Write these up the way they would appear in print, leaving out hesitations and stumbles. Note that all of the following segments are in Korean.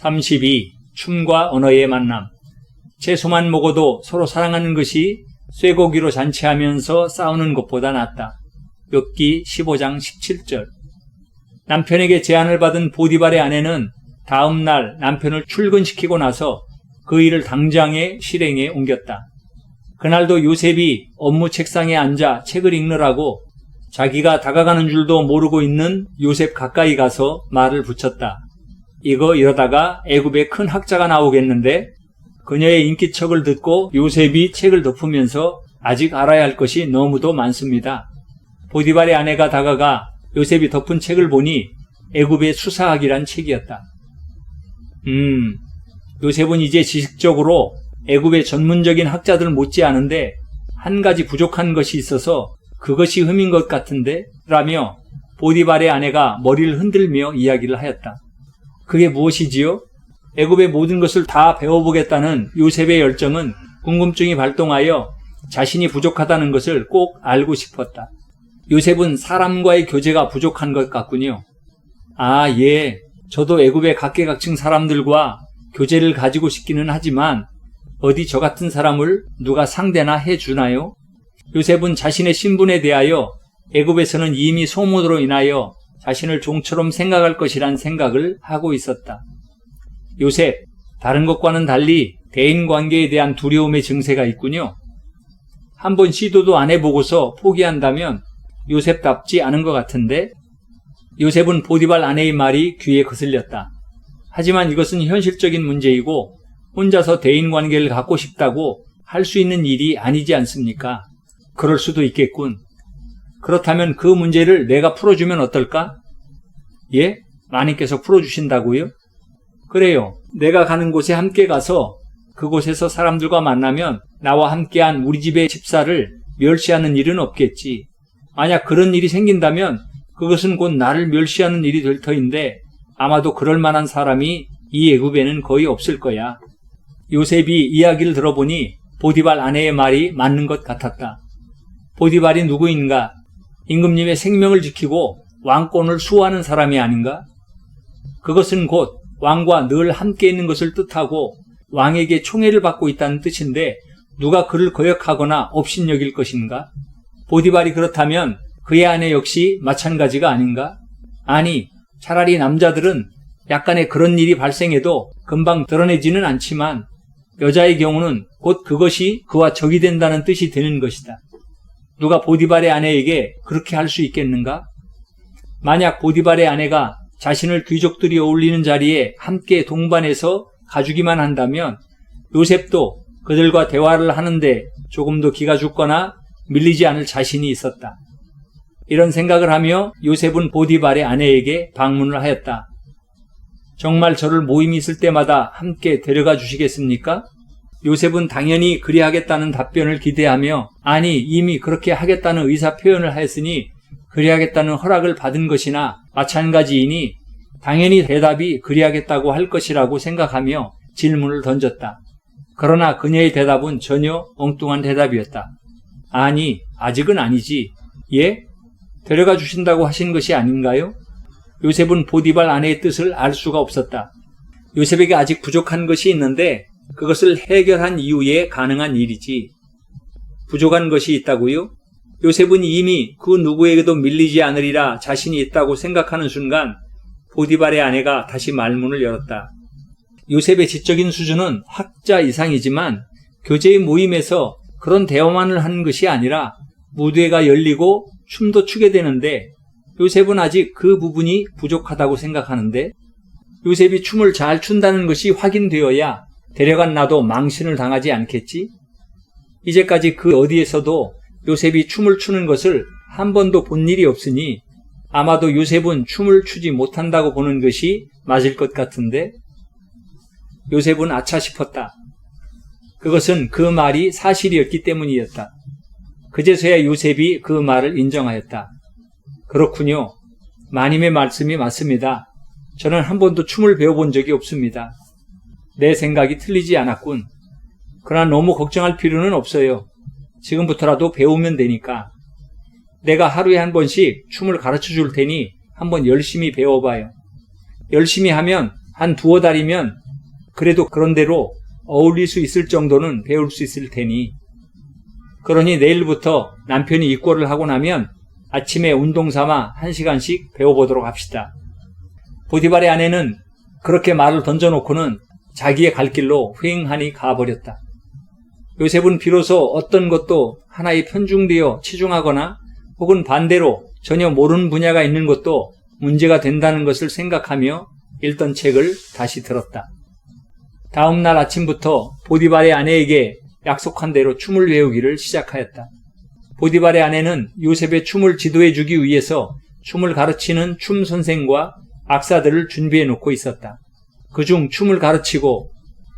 32. 춤과 언어의 만남. 채소만 먹어도 서로 사랑하는 것이 쇠고기로 잔치하면서 싸우는 것보다 낫다. 욥기 15장 17절. 남편에게 제안을 받은 보디발의 아내는 다음 날 남편을 출근시키고 나서 그 일을 당장에 실행에 옮겼다. 그날도 요셉이 업무 책상에 앉아 책을 읽느라고 자기가 다가가는 줄도 모르고 있는 요셉 가까이 가서 말을 붙였다. 이러다가 애굽에 큰 학자가 나오겠는데. 그녀의 인기척을 듣고 요셉이 책을 덮으면서 아직 알아야 할 것이 너무도 많습니다. 보디발의 아내가 다가가 요셉이 덮은 책을 보니 애굽의 수사학이란 책이었다. 요셉은 이제 지식적으로 애굽의 전문적인 학자들 못지않은데 한 가지 부족한 것이 있어서 그것이 흠인 것 같은데 라며 보디발의 아내가 머리를 흔들며 이야기를 하였다. 그게 무엇이지요? 애굽의 모든 것을 다 배워보겠다는 요셉의 열정은 궁금증이 발동하여 자신이 부족하다는 것을 꼭 알고 싶었다. 요셉은 사람과의 교제가 부족한 것 같군요. 예. 저도 애굽의 각계각층 사람들과 교제를 가지고 싶기는 하지만 어디 저 같은 사람을 누가 상대나 해주나요? 요셉은 자신의 신분에 대하여 애굽에서는 이미 소문으로 인하여 자신을 종처럼 생각할 것이란 생각을 하고 있었다. 요셉, 다른 것과는 달리 대인관계에 대한 두려움의 증세가 있군요. 한번 시도도 안 해보고서 포기한다면 요셉답지 않은 것 같은데. 요셉은 보디발 아내의 말이 귀에 거슬렸다. 하지만 이것은 현실적인 문제이고 혼자서 대인관계를 갖고 싶다고 할 수 있는 일이 아니지 않습니까? 그럴 수도 있겠군. 그렇다면 그 문제를 내가 풀어주면 어떨까? 예? 마님께서 풀어주신다고요? 그래요. 내가 가는 곳에 함께 가서 그곳에서 사람들과 만나면 나와 함께한 우리 집의 집사를 멸시하는 일은 없겠지. 만약 그런 일이 생긴다면 그것은 곧 나를 멸시하는 일이 될 터인데 아마도 그럴 만한 사람이 이 애굽에는 거의 없을 거야. 요셉이 이야기를 들어보니 보디발 아내의 말이 맞는 것 같았다. 보디발이 누구인가? 임금님의 생명을 지키고 왕권을 수호하는 사람이 아닌가? 그것은 곧 왕과 늘 함께 있는 것을 뜻하고 왕에게 총애를 받고 있다는 뜻인데 누가 그를 거역하거나 업신여길 것인가? 보디발이 그렇다면 그의 아내 역시 마찬가지가 아닌가? 아니, 차라리 남자들은 약간의 그런 일이 발생해도 금방 드러내지는 않지만 여자의 경우는 곧 그것이 그와 적이 된다는 뜻이 되는 것이다. 누가 보디발의 아내에게 그렇게 할 수 있겠는가? 만약 보디발의 아내가 자신을 귀족들이 어울리는 자리에 함께 동반해서 가주기만 한다면 요셉도 그들과 대화를 하는데 조금도 기가 죽거나 밀리지 않을 자신이 있었다. 이런 생각을 하며 요셉은 보디발의 아내에게 방문을 하였다. 정말 저를 모임이 있을 때마다 함께 데려가 주시겠습니까? 요셉은 당연히 그리하겠다는 답변을 기대하며 아니 이미 그렇게 하겠다는 의사 표현을 하였으니 그리하겠다는 허락을 받은 것이나 마찬가지이니 당연히 대답이 그리하겠다고 할 것이라고 생각하며 질문을 던졌다. 그러나 그녀의 대답은 전혀 엉뚱한 대답이었다. 아니, 아직은 아니지. 예? 데려가 주신다고 하신 것이 아닌가요? 요셉은 보디발 아내의 뜻을 알 수가 없었다. 요셉에게 아직 부족한 것이 있는데 그것을 해결한 이후에 가능한 일이지. 부족한 것이 있다고요? 요셉은 이미 그 누구에게도 밀리지 않으리라 자신이 있다고 생각하는 순간 보디발의 아내가 다시 말문을 열었다. 요셉의 지적인 수준은 학자 이상이지만 교제의 모임에서 그런 대화만을 하는 것이 아니라 무대가 열리고 춤도 추게 되는데 요셉은 아직 그 부분이 부족하다고 생각하는데 요셉이 춤을 잘 춘다는 것이 확인되어야 데려간 나도 망신을 당하지 않겠지? 이제까지 그 어디에서도 요셉이 춤을 추는 것을 한 번도 본 일이 없으니 아마도 요셉은 춤을 추지 못한다고 보는 것이 맞을 것 같은데 요셉은 아차 싶었다. 그것은 그 말이 사실이었기 때문이었다. 그제서야 요셉이 그 말을 인정하였다. 그렇군요. 마님의 말씀이 맞습니다. 저는 한 번도 춤을 배워본 적이 없습니다. 내 생각이 틀리지 않았군. 그러나 너무 걱정할 필요는 없어요. 지금부터라도 배우면 되니까. 내가 하루에 한 번씩 춤을 가르쳐 줄 테니 한번 열심히 배워봐요. 열심히 하면 한 두어 달이면 그래도 그런대로 어울릴 수 있을 정도는 배울 수 있을 테니. 그러니 내일부터 남편이 입고를 하고 나면 아침에 운동 삼아 1시간씩 배워보도록 합시다. 보디발의 아내는 그렇게 말을 던져놓고는 자기의 갈 길로 휑하니 가버렸다. 요셉은 비로소 어떤 것도 하나에 편중되어 치중하거나 혹은 반대로 전혀 모르는 분야가 있는 것도 문제가 된다는 것을 생각하며 읽던 책을 다시 들었다. 다음 날 아침부터 보디발의 아내에게 약속한 대로 춤을 배우기를 시작하였다. 보디발의 아내는 요셉의 춤을 지도해 주기 위해서 춤을 가르치는 춤 선생과 악사들을 준비해 놓고 있었다. 그중 춤을 가르치고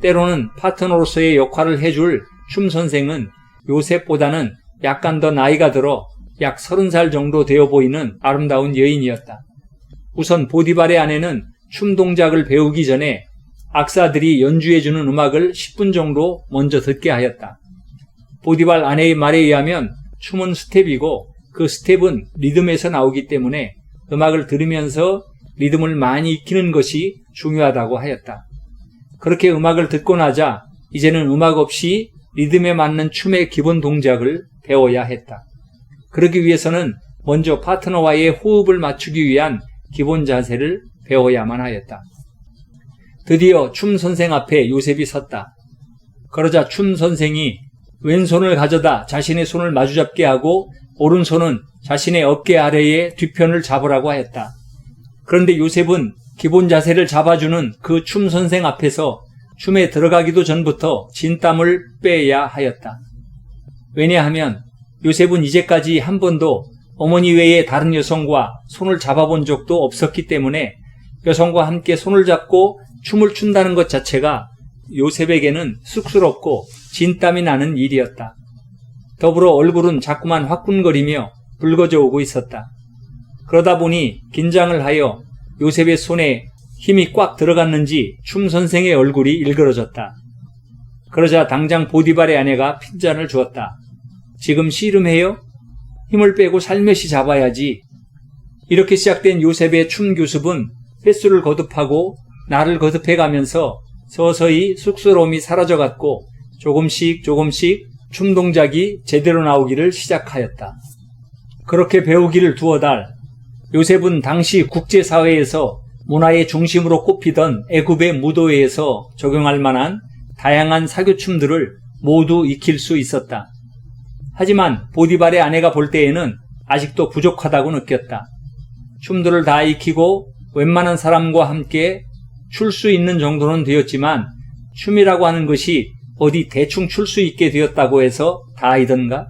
때로는 파트너로서의 역할을 해줄 춤 선생은 요셉보다는 약간 더 나이가 들어 약 30살 정도 되어 보이는 아름다운 여인이었다. 우선 보디발의 아내는 춤 동작을 배우기 전에 악사들이 연주해주는 음악을 10분 정도 먼저 듣게 하였다. 보디발 아내의 말에 의하면 춤은 스텝이고 그 스텝은 리듬에서 나오기 때문에 음악을 들으면서 리듬을 많이 익히는 것이 중요하다고 하였다. 그렇게 음악을 듣고 나자 이제는 음악 없이 리듬에 맞는 춤의 기본 동작을 배워야 했다. 그러기 위해서는 먼저 파트너와의 호흡을 맞추기 위한 기본 자세를 배워야만 하였다. 드디어 춤 선생 앞에 요셉이 섰다. 그러자 춤 선생이 왼손을 가져다 자신의 손을 마주잡게 하고 오른손은 자신의 어깨 아래에 뒤편을 잡으라고 하였다. 그런데 요셉은 기본 자세를 잡아주는 그 춤 선생 앞에서 춤에 들어가기도 전부터 진땀을 빼야 하였다. 왜냐하면 요셉은 이제까지 한 번도 어머니 외에 다른 여성과 손을 잡아본 적도 없었기 때문에 여성과 함께 손을 잡고 춤을 춘다는 것 자체가 요셉에게는 쑥스럽고 진땀이 나는 일이었다. 더불어 얼굴은 자꾸만 화끈거리며 붉어져 오고 있었다. 그러다 보니 긴장을 하여 요셉의 손에 힘이 꽉 들어갔는지 춤 선생의 얼굴이 일그러졌다. 그러자 당장 보디발의 아내가 핀잔을 주었다. 지금 씨름해요? 힘을 빼고 살며시 잡아야지. 이렇게 시작된 요셉의 춤 교습은 횟수를 거듭하고 날을 거듭해가면서 서서히 쑥스러움이 사라져갔고 조금씩 춤 동작이 제대로 나오기를 시작하였다. 그렇게 배우기를 두어 달, 요셉은 당시 국제사회에서 문화의 중심으로 꼽히던 애굽의 무도회에서 적용할 만한 다양한 사교춤들을 모두 익힐 수 있었다. 하지만 보디발의 아내가 볼 때에는 아직도 부족하다고 느꼈다. 춤들을 다 익히고 웬만한 사람과 함께 출 수 있는 정도는 되었지만 춤이라고 하는 것이 어디 대충 출 수 있게 되었다고 해서 다이던가?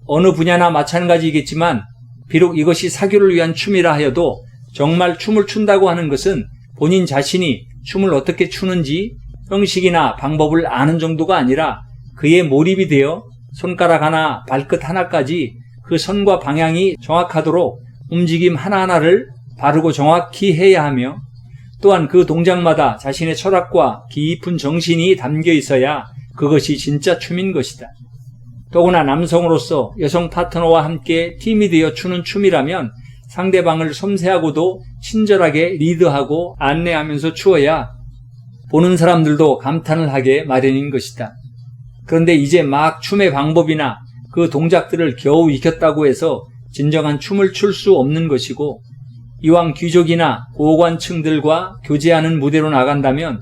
어느 분야나 마찬가지이겠지만 비록 이것이 사교를 위한 춤이라 하여도 정말 춤을 춘다고 하는 것은 본인 자신이 춤을 어떻게 추는지 형식이나 방법을 아는 정도가 아니라 그에 몰입이 되어 손가락 하나, 발끝 하나까지 그 선과 방향이 정확하도록 움직임 하나하나를 바르고 정확히 해야 하며 또한 그 동작마다 자신의 철학과 깊은 정신이 담겨 있어야 그것이 진짜 춤인 것이다. 더구나 남성으로서 여성 파트너와 함께 팀이 되어 추는 춤이라면 상대방을 섬세하고도 친절하게 리드하고 안내하면서 추어야 보는 사람들도 감탄을 하게 마련인 것이다. 그런데 이제 막 춤의 방법이나 그 동작들을 겨우 익혔다고 해서 진정한 춤을 출 수 없는 것이고 이왕 귀족이나 고관층들과 교제하는 무대로 나간다면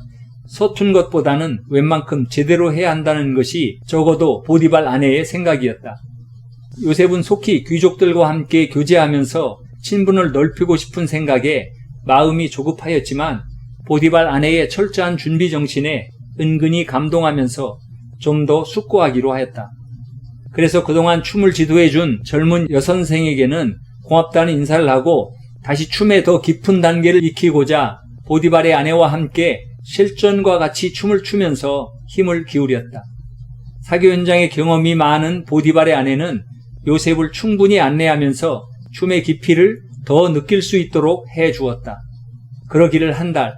서툰 것보다는 웬만큼 제대로 해야 한다는 것이 적어도 보디발 아내의 생각이었다. 요셉은 속히 귀족들과 함께 교제하면서 친분을 넓히고 싶은 생각에 마음이 조급하였지만 보디발 아내의 철저한 준비 정신에 은근히 감동하면서 좀 더 숙고하기로 하였다. 그래서 그동안 춤을 지도해준 젊은 여선생에게는 고맙다는 인사를 하고 다시 춤의 더 깊은 단계를 익히고자 보디발의 아내와 함께 실전과 같이 춤을 추면서 힘을 기울였다. 사교 현장의 경험이 많은 보디발의 아내는 요셉을 충분히 안내하면서 춤의 깊이를 더 느낄 수 있도록 해주었다. 그러기를 한 달.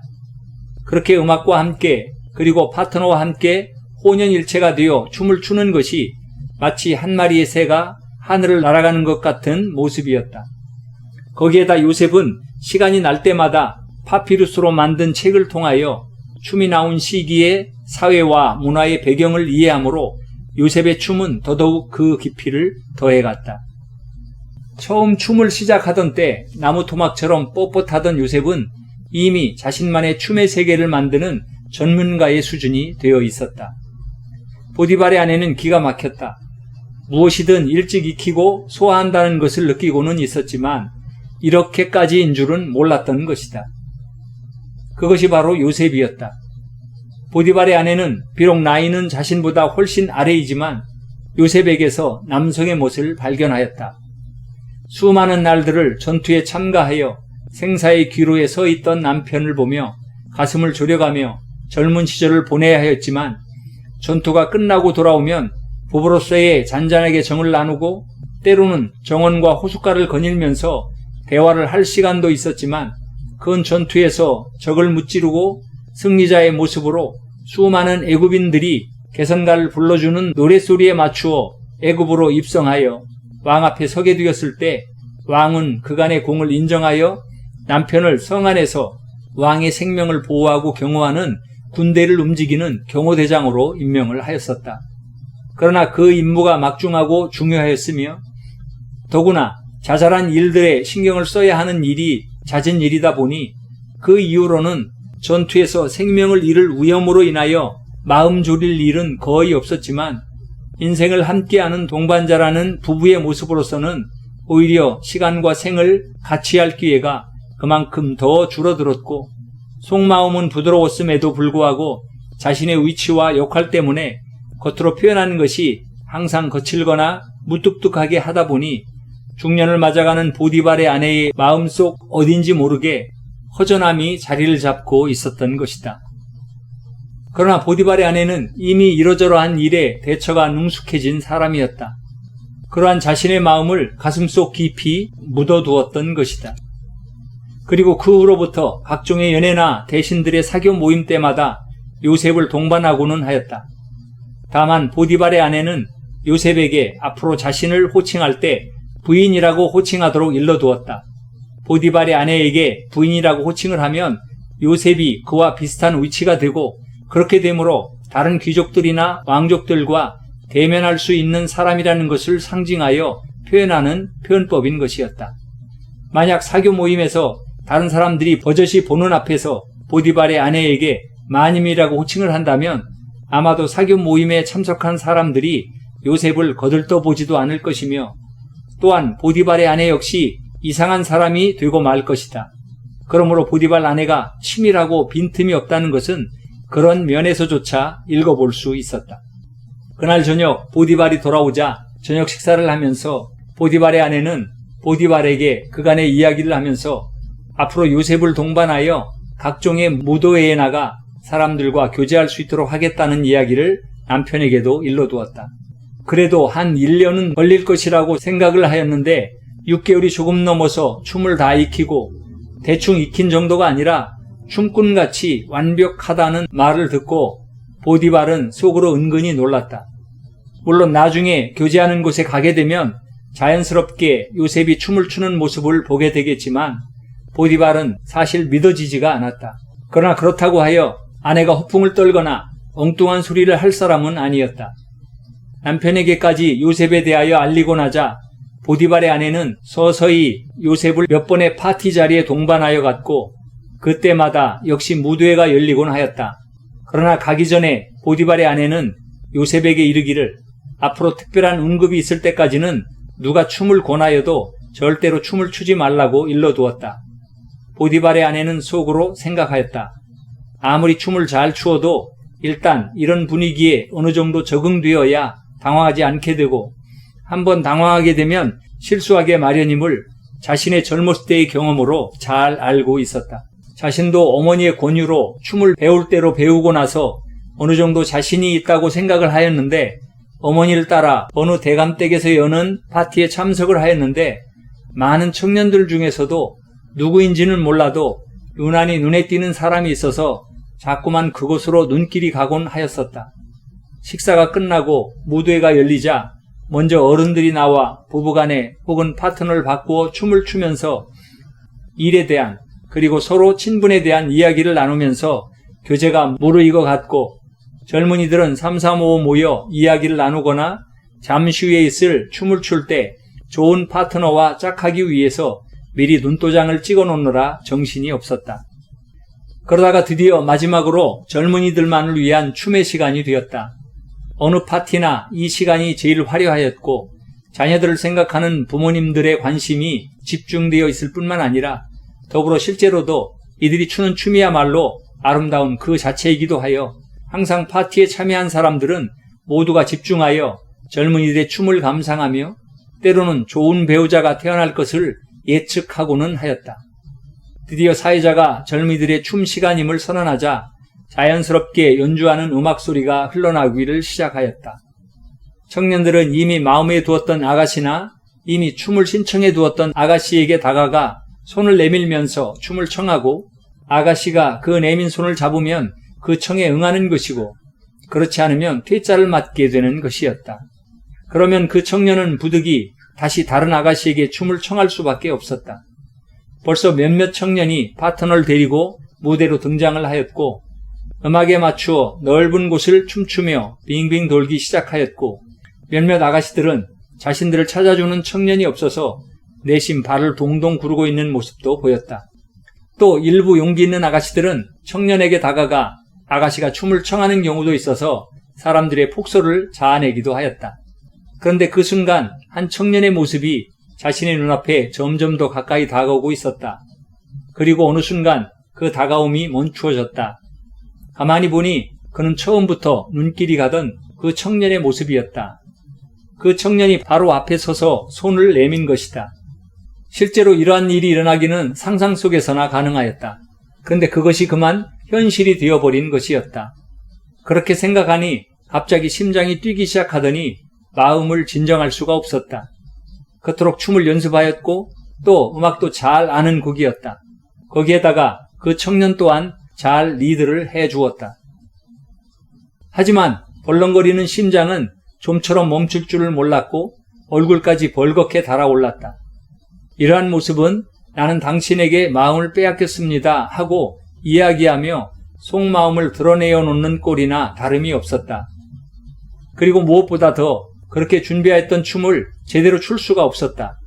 그렇게 음악과 함께 그리고 파트너와 함께 혼연일체가 되어 춤을 추는 것이 마치 한 마리의 새가 하늘을 날아가는 것 같은 모습이었다. 거기에다 요셉은 시간이 날 때마다 파피루스로 만든 책을 통하여 춤이 나온 시기의 사회와 문화의 배경을 이해하므로 요셉의 춤은 더더욱 그 깊이를 더해갔다. 처음 춤을 시작하던 때 나무 토막처럼 뻣뻣하던 요셉은 이미 자신만의 춤의 세계를 만드는 전문가의 수준이 되어 있었다. 보디발의 아내는 기가 막혔다. 무엇이든 일찍 익히고 소화한다는 것을 느끼고는 있었지만 이렇게까지인 줄은 몰랐던 것이다. 그것이 바로 요셉이었다. 보디발의 아내는 비록 나이는 자신보다 훨씬 아래이지만 요셉에게서 남성의 모습을 발견하였다. 수많은 날들을 전투에 참가하여 생사의 기로에 서 있던 남편을 보며 가슴을 졸여가며 젊은 시절을 보내야 하였지만 전투가 끝나고 돌아오면 부부로서의 잔잔하게 정을 나누고 때로는 정언과 호숫가를 거닐면서 대화를 할 시간도 있었지만 그건 전투에서 적을 무찌르고 승리자의 모습으로 수많은 애굽인들이 개선가를 불러주는 노랫소리에 맞추어 애굽으로 입성하여 왕 앞에 서게 되었을 때 왕은 그간의 공을 인정하여 남편을 성 안에서 왕의 생명을 보호하고 경호하는 군대를 움직이는 경호대장으로 임명을 하였었다. 그러나 그 임무가 막중하고 중요하였으며 더구나 자잘한 일들에 신경을 써야 하는 일이 잦은 일이다 보니 그 이후로는 전투에서 생명을 잃을 위험으로 인하여 마음 졸일 일은 거의 없었지만 인생을 함께하는 동반자라는 부부의 모습으로서는 오히려 시간과 생을 같이 할 기회가 그만큼 더 줄어들었고 속마음은 부드러웠음에도 불구하고 자신의 위치와 역할 때문에 겉으로 표현하는 것이 항상 거칠거나 무뚝뚝하게 하다 보니 중년을 맞아가는 보디발의 아내의 마음속 어딘지 모르게 허전함이 자리를 잡고 있었던 것이다. 그러나 보디발의 아내는 이미 이러저러한 일에 대처가 능숙해진 사람이었다. 그러한 자신의 마음을 가슴속 깊이 묻어두었던 것이다. 그리고 그 후로부터 각종의 연애나 대신들의 사교 모임 때마다 요셉을 동반하고는 하였다. 다만 보디발의 아내는 요셉에게 앞으로 자신을 호칭할 때 부인이라고 호칭하도록 일러두었다. 보디발의 아내에게 부인이라고 호칭을 하면 요셉이 그와 비슷한 위치가 되고 그렇게 되므로 다른 귀족들이나 왕족들과 대면할 수 있는 사람이라는 것을 상징하여 표현하는 표현법인 것이었다. 만약 사교 모임에서 다른 사람들이 버젓이 보는 앞에서 보디발의 아내에게 마님이라고 호칭을 한다면 아마도 사교 모임에 참석한 사람들이 요셉을 거들떠보지도 않을 것이며 또한 보디발의 아내 역시 이상한 사람이 되고 말 것이다. 그러므로 보디발 아내가 치밀하고 빈틈이 없다는 것은 그런 면에서조차 읽어볼 수 있었다. 그날 저녁 보디발이 돌아오자 저녁 식사를 하면서 보디발의 아내는 보디발에게 그간의 이야기를 하면서 앞으로 요셉을 동반하여 각종의 무도회에 나가 사람들과 교제할 수 있도록 하겠다는 이야기를 남편에게도 일러두었다. 그래도 한 1년은 걸릴 것이라고 생각을 하였는데 6개월이 조금 넘어서 춤을 다 익히고 대충 익힌 정도가 아니라 춤꾼같이 완벽하다는 말을 듣고 보디발은 속으로 은근히 놀랐다. 물론 나중에 교제하는 곳에 가게 되면 자연스럽게 요셉이 춤을 추는 모습을 보게 되겠지만 보디발은 사실 믿어지지가 않았다. 그러나 그렇다고 하여 아내가 허풍을 떨거나 엉뚱한 소리를 할 사람은 아니었다. 남편에게까지 요셉에 대하여 알리고 나자 보디발의 아내는 서서히 요셉을 몇 번의 파티 자리에 동반하여 갔고 그때마다 역시 무도회가 열리곤 하였다. 그러나 가기 전에 보디발의 아내는 요셉에게 이르기를 앞으로 특별한 응급이 있을 때까지는 누가 춤을 권하여도 절대로 춤을 추지 말라고 일러두었다. 보디발의 아내는 속으로 생각하였다. 아무리 춤을 잘 추어도 일단 이런 분위기에 어느 정도 적응되어야 당황하지 않게 되고 한번 당황하게 되면 실수하게 마련임을 자신의 젊었을 때의 경험으로 잘 알고 있었다. 자신도 어머니의 권유로 춤을 배울 대로 배우고 나서 어느 정도 자신이 있다고 생각을 하였는데 어머니를 따라 어느 대감댁에서 여는 파티에 참석을 하였는데 많은 청년들 중에서도 누구인지는 몰라도 유난히 눈에 띄는 사람이 있어서 자꾸만 그곳으로 눈길이 가곤 하였었다. 식사가 끝나고 무도회가 열리자 먼저 어른들이 나와 부부간에 혹은 파트너를 바꾸어 춤을 추면서 일에 대한 그리고 서로 친분에 대한 이야기를 나누면서 교제가 무르익어 갔고 젊은이들은 335 모여 이야기를 나누거나 잠시 후에 있을 춤을 출 때 좋은 파트너와 짝하기 위해서 미리 눈도장을 찍어 놓느라 정신이 없었다. 그러다가 드디어 마지막으로 젊은이들만을 위한 춤의 시간이 되었다. 어느 파티나 이 시간이 제일 화려하였고 자녀들을 생각하는 부모님들의 관심이 집중되어 있을 뿐만 아니라 더불어 실제로도 이들이 추는 춤이야말로 아름다운 그 자체이기도 하여 항상 파티에 참여한 사람들은 모두가 집중하여 젊은이들의 춤을 감상하며 때로는 좋은 배우자가 태어날 것을 예측하고는 하였다. 드디어 사회자가 젊은이들의 춤 시간임을 선언하자 자연스럽게 연주하는 음악 소리가 흘러나오기를 시작하였다. 청년들은 이미 마음에 두었던 아가씨나 이미 춤을 신청해 두었던 아가씨에게 다가가 손을 내밀면서 춤을 청하고 아가씨가 그 내민 손을 잡으면 그 청에 응하는 것이고 그렇지 않으면 퇴짜를 맞게 되는 것이었다. 그러면 그 청년은 부득이 다시 다른 아가씨에게 춤을 청할 수밖에 없었다. 벌써 몇몇 청년이 파트너를 데리고 무대로 등장을 하였고 음악에 맞추어 넓은 곳을 춤추며 빙빙 돌기 시작하였고 몇몇 아가씨들은 자신들을 찾아주는 청년이 없어서 내심 발을 동동 구르고 있는 모습도 보였다. 또 일부 용기 있는 아가씨들은 청년에게 다가가 아가씨가 춤을 청하는 경우도 있어서 사람들의 폭소를 자아내기도 하였다. 그런데 그 순간 한 청년의 모습이 자신의 눈앞에 점점 더 가까이 다가오고 있었다. 그리고 어느 순간 그 다가옴이 멈추어졌다. 가만히 보니 그는 처음부터 눈길이 가던 그 청년의 모습이었다. 그 청년이 바로 앞에 서서 손을 내민 것이다. 실제로 이러한 일이 일어나기는 상상 속에서나 가능하였다. 그런데 그것이 그만 현실이 되어버린 것이었다. 그렇게 생각하니 갑자기 심장이 뛰기 시작하더니 마음을 진정할 수가 없었다. 그토록 춤을 연습하였고 또 음악도 잘 아는 곡이었다. 거기에다가 그 청년 또한 잘 리드를 해주었다. 하지만 벌렁거리는 심장은 좀처럼 멈출 줄을 몰랐고 얼굴까지 벌겋게 달아올랐다. 이러한 모습은 나는 당신에게 마음을 빼앗겼습니다 하고 이야기하며 속마음을 드러내어 놓는 꼴이나 다름이 없었다. 그리고 무엇보다 더 그렇게 준비했던 춤을 제대로 출 수가 없었다.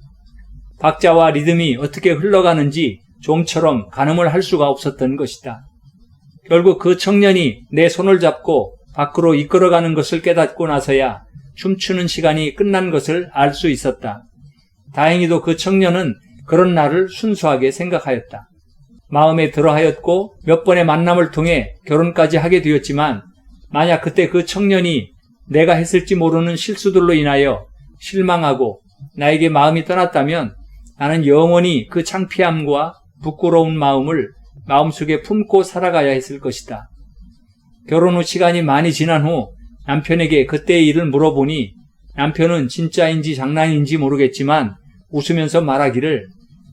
박자와 리듬이 어떻게 흘러가는지 좀처럼 가늠을 할 수가 없었던 것이다. 결국 그 청년이 내 손을 잡고 밖으로 이끌어가는 것을 깨닫고 나서야 춤추는 시간이 끝난 것을 알 수 있었다. 다행히도 그 청년은 그런 나를 순수하게 생각하였다. 마음에 들어하였고 몇 번의 만남을 통해 결혼까지 하게 되었지만 만약 그때 그 청년이 내가 했을지 모르는 실수들로 인하여 실망하고 나에게 마음이 떠났다면 나는 영원히 그 창피함과 부끄러운 마음을 마음속에 품고 살아가야 했을 것이다. 결혼 후 시간이 많이 지난 후 남편에게 그때의 일을 물어보니 남편은 진짜인지 장난인지 모르겠지만 웃으면서 말하기를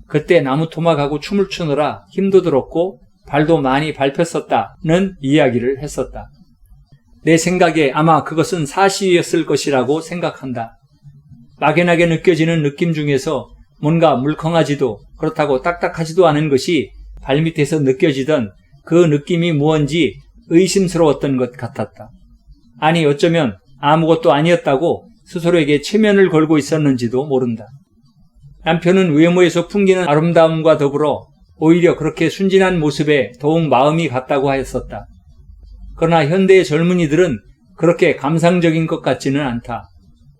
그때 나무토막하고 춤을 추느라 힘도 들었고 발도 많이 밟혔었다는 이야기를 했었다. 내 생각에 아마 그것은 사실이었을 것이라고 생각한다. 막연하게 느껴지는 느낌 중에서 뭔가 물컹하지도 그렇다고 딱딱하지도 않은 것이 발밑에서 느껴지던 그 느낌이 무언지 의심스러웠던 것 같았다. 아니 어쩌면 아무것도 아니었다고 스스로에게 체면을 걸고 있었는지도 모른다. 남편은 외모에서 풍기는 아름다움과 더불어 오히려 그렇게 순진한 모습에 더욱 마음이 갔다고 하였었다. 그러나 현대의 젊은이들은 그렇게 감상적인 것 같지는 않다.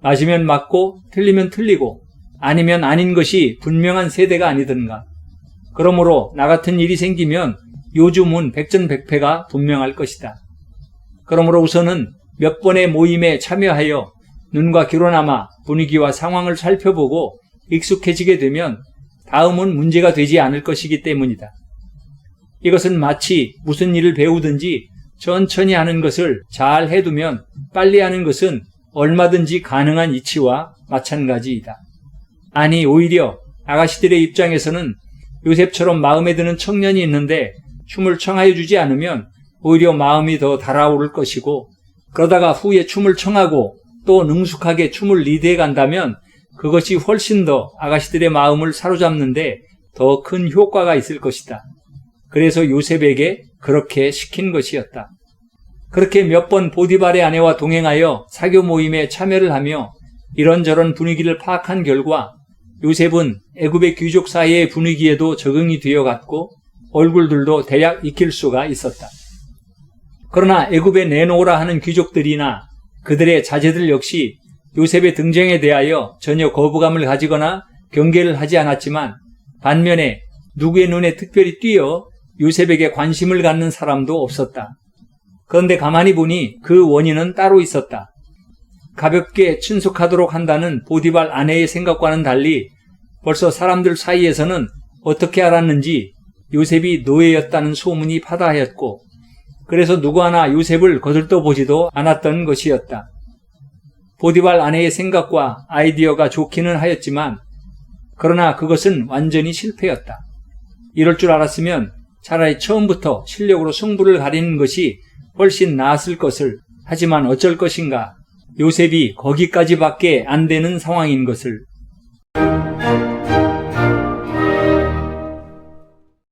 맞으면 맞고 틀리면 틀리고 아니면 아닌 것이 분명한 세대가 아니던가. 그러므로 나 같은 일이 생기면 요즘은 백전백패가 분명할 것이다. 그러므로 우선은 몇 번의 모임에 참여하여 눈과 귀로나마 분위기와 상황을 살펴보고 익숙해지게 되면 다음은 문제가 되지 않을 것이기 때문이다. 이것은 마치 무슨 일을 배우든지 천천히 하는 것을 잘 해두면 빨리 하는 것은 얼마든지 가능한 이치와 마찬가지이다. 아니 오히려 아가씨들의 입장에서는 요셉처럼 마음에 드는 청년이 있는데 춤을 청하여 주지 않으면 오히려 마음이 더 달아오를 것이고 그러다가 후에 춤을 청하고 또 능숙하게 춤을 리드해 간다면 그것이 훨씬 더 아가씨들의 마음을 사로잡는데 더 큰 효과가 있을 것이다. 그래서 요셉에게 그렇게 시킨 것이었다. 그렇게 몇 번 보디발의 아내와 동행하여 사교 모임에 참여를 하며 이런저런 분위기를 파악한 결과 요셉은 애굽의 귀족 사이의 분위기에도 적응이 되어갔고 얼굴들도 대략 익힐 수가 있었다. 그러나 애굽에 내놓으라 하는 귀족들이나 그들의 자제들 역시 요셉의 등장에 대하여 전혀 거부감을 가지거나 경계를 하지 않았지만 반면에 누구의 눈에 특별히 띄어 요셉에게 관심을 갖는 사람도 없었다. 그런데 가만히 보니 그 원인은 따로 있었다. 가볍게 친숙하도록 한다는 보디발 아내의 생각과는 달리 벌써 사람들 사이에서는 어떻게 알았는지 요셉이 노예였다는 소문이 파다하였고 그래서 누구 하나 요셉을 거들떠보지도 않았던 것이었다. 보디발 아내의 생각과 아이디어가 좋기는 하였지만 그러나 그것은 완전히 실패였다. 이럴 줄 알았으면 차라리 처음부터 실력으로 승부를 가리는 것이 훨씬 나았을 것을. 하지만 어쩔 것인가. 요셉이 거기까지밖에 안 되는 상황인 것을.